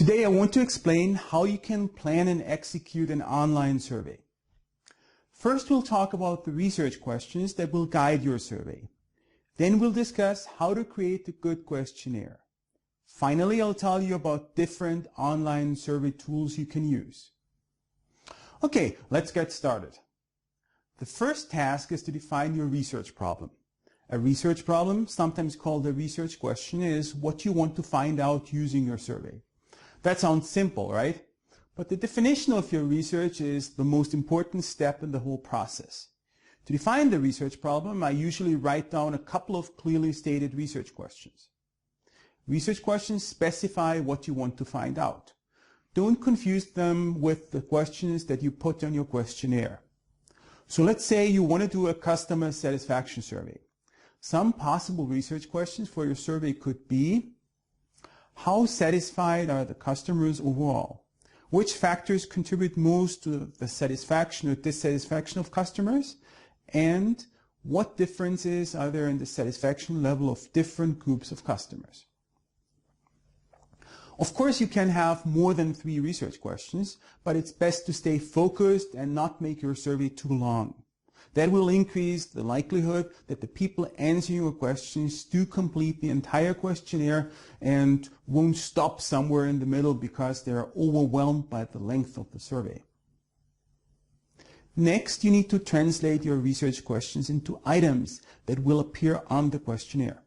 Today I want to explain how you can plan and execute an online survey. First, we'll talk about the research questions that will guide your survey. Then we'll discuss how to create a good questionnaire. Finally, I'll tell you about different online survey tools you can use. Okay, let's get started. The first task is to define your research problem. A research problem, sometimes called a research question, is what you want to find out using your survey. That sounds simple, right? But the definition of your research is the most important step in the whole process. To define the research problem, I usually write down a couple of clearly stated research questions. Research questions specify what you want to find out. Don't confuse them with the questions that you put on your questionnaire. So let's say you want to do a customer satisfaction survey. Some possible research questions for your survey could be: how satisfied are the customers overall? Which factors contribute most to the satisfaction or dissatisfaction of customers? And what differences are there in the satisfaction level of different groups of customers? Of course, you can have more than 3 research questions, but it's best to stay focused and not make your survey too long. That will increase the likelihood that the people answering your questions do complete the entire questionnaire and won't stop somewhere in the middle because they are overwhelmed by the length of the survey. Next, you need to translate your research questions into items that will appear on the questionnaire.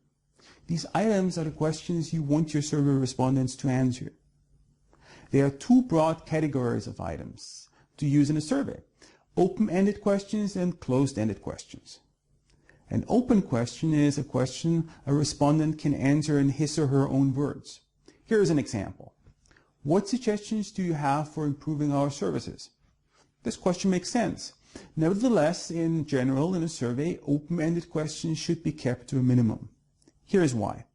These items are the questions you want your survey respondents to answer. There are 2 broad categories of items to use in a survey: open-ended questions and closed-ended questions. An open question is a question a respondent can answer in his or her own words. Here is an example. What suggestions do you have for improving our services? This question makes sense. Nevertheless, in general, in a survey, open-ended questions should be kept to a minimum. Here is why.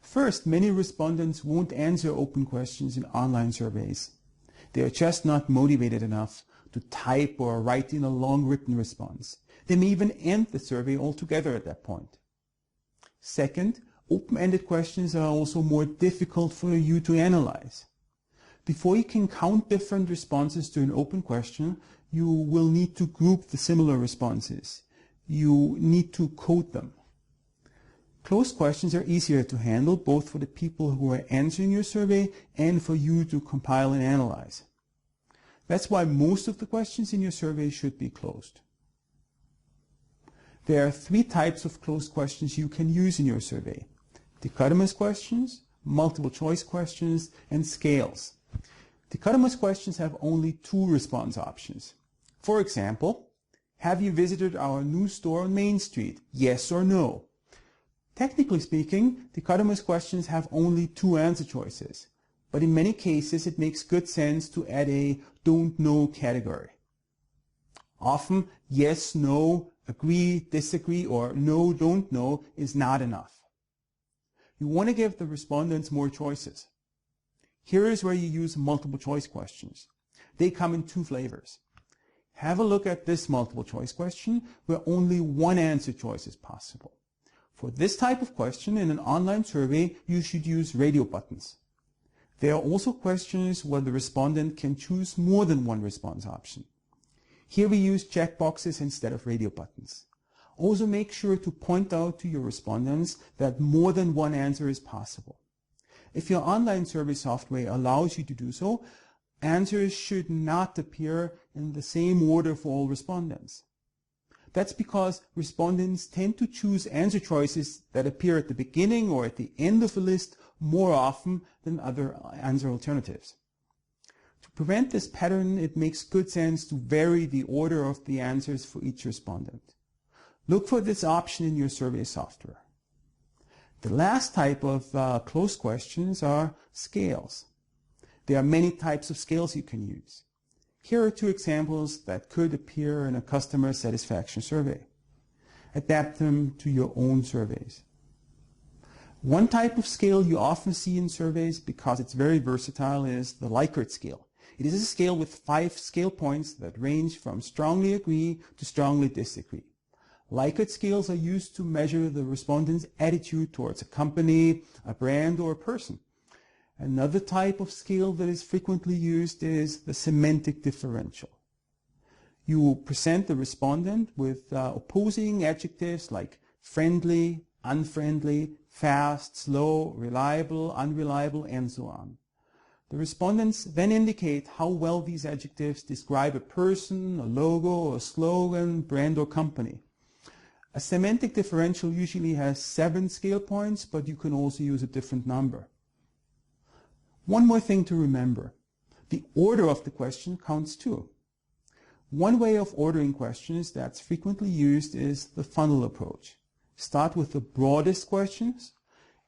First, many respondents won't answer open questions in online surveys. They are just not motivated enough to type or write in a long written response. They may even end the survey altogether at that point. Second, open-ended questions are also more difficult for you to analyze. Before you can count different responses to an open question, you will need to group the similar responses. You need to code them. Closed questions are easier to handle, both for the people who are answering your survey and for you to compile and analyze. That's why most of the questions in your survey should be closed. There are 3 types of closed questions you can use in your survey: dichotomous questions, multiple choice questions, and scales. Dichotomous questions have only 2 response options. For example, have you visited our new store on Main Street? Yes or no. Technically speaking, dichotomous questions have only 2 answer choices, but in many cases it makes good sense to add a don't know category. Often, yes, no, agree, disagree, or no, don't know is not enough. You want to give the respondents more choices. Here is where you use multiple choice questions. They come in 2 flavors. Have a look at this multiple choice question where only 1 answer choice is possible. For this type of question in an online survey, you should use radio buttons. There are also questions where the respondent can choose more than 1 response option. Here we use checkboxes instead of radio buttons. Also make sure to point out to your respondents that more than 1 answer is possible. If your online survey software allows you to do so, answers should not appear in the same order for all respondents. That's because respondents tend to choose answer choices that appear at the beginning or at the end of a list more often than other answer alternatives. To prevent this pattern, it makes good sense to vary the order of the answers for each respondent. Look for this option in your survey software. The last type of closed questions are scales. There are many types of scales you can use. Here are 2 examples that could appear in a customer satisfaction survey. Adapt them to your own surveys. One type of scale you often see in surveys because it's very versatile is the Likert scale. It is a scale with 5 scale points that range from strongly agree to strongly disagree. Likert scales are used to measure the respondent's attitude towards a company, a brand, or a person. Another type of scale that is frequently used is the semantic differential. You present the respondent with opposing adjectives like friendly, unfriendly, fast, slow, reliable, unreliable, and so on. The respondents then indicate how well these adjectives describe a person, a logo, a slogan, brand, or company. A semantic differential usually has 7 scale points, but you can also use a different number. One more thing to remember. The order of the question counts too. One way of ordering questions that's frequently used is the funnel approach. Start with the broadest questions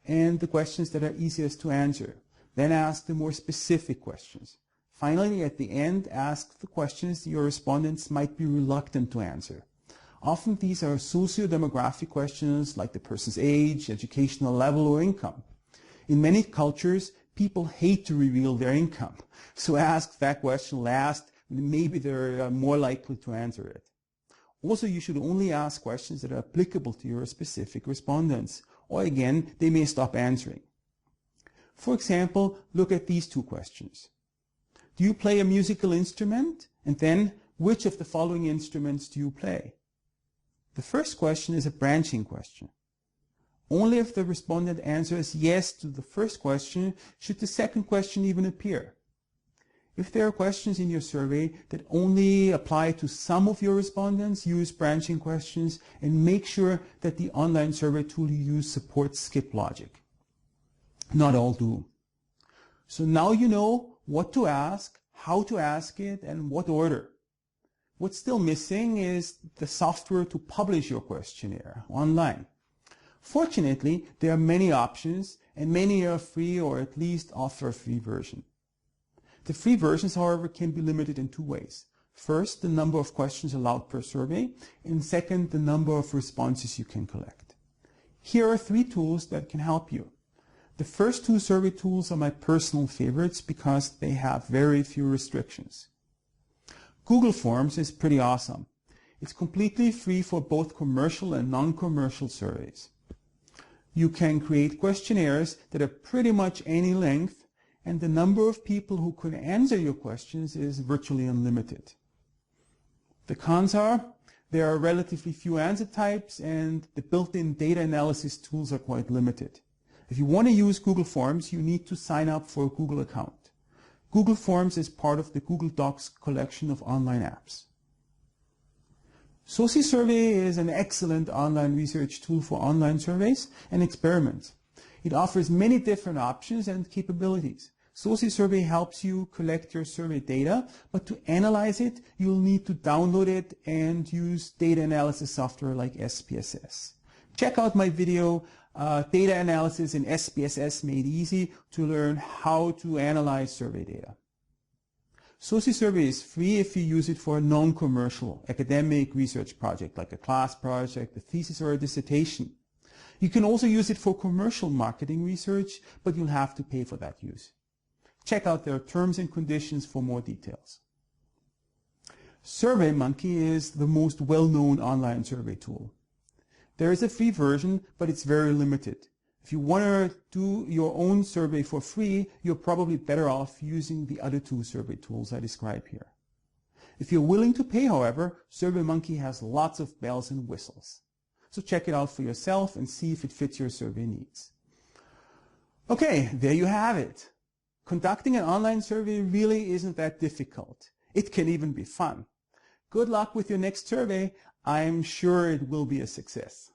and the questions that are easiest to answer. Then ask the more specific questions. Finally, at the end, ask the questions your respondents might be reluctant to answer. Often these are socio-demographic questions like the person's age, educational level, or income. In many cultures, people hate to reveal their income. So ask that question last, maybe they're more likely to answer it. Also, you should only ask questions that are applicable to your specific respondents, or again, they may stop answering. For example, look at these 2 questions. Do you play a musical instrument? And then, which of the following instruments do you play? The first question is a branching question. Only if the respondent answers yes to the first question should the second question even appear. If there are questions in your survey that only apply to some of your respondents, use branching questions and make sure that the online survey tool you use supports skip logic. Not all do. So now you know what to ask, how to ask it, and what order. What's still missing is the software to publish your questionnaire online. Fortunately, there are many options, and many are free or at least offer a free version. The free versions, however, can be limited in 2 ways. First, the number of questions allowed per survey, and second, the number of responses you can collect. Here are 3 tools that can help you. The first 2 survey tools are my personal favorites because they have very few restrictions. Google Forms is pretty awesome. It's completely free for both commercial and non-commercial surveys. You can create questionnaires that are pretty much any length, and the number of people who can answer your questions is virtually unlimited. The cons are, there are relatively few answer types, and the built-in data analysis tools are quite limited. If you want to use Google Forms, you need to sign up for a Google account. Google Forms is part of the Google Docs collection of online apps. SociSurvey is an excellent online research tool for online surveys and experiments. It offers many different options and capabilities. SociSurvey helps you collect your survey data, but to analyze it, you'll need to download it and use data analysis software like SPSS. Check out my video, Data Analysis in SPSS Made Easy, to learn how to analyze survey data. SociSurvey is free if you use it for a non-commercial academic research project, like a class project, a thesis, or a dissertation. You can also use it for commercial marketing research, but you'll have to pay for that use. Check out their terms and conditions for more details. SurveyMonkey is the most well-known online survey tool. There is a free version, but it's very limited. If you want to do your own survey for free, you're probably better off using the other 2 survey tools I describe here. If you're willing to pay, however, SurveyMonkey has lots of bells and whistles. So check it out for yourself and see if it fits your survey needs. Okay, there you have it. Conducting an online survey really isn't that difficult. It can even be fun. Good luck with your next survey. I'm sure it will be a success.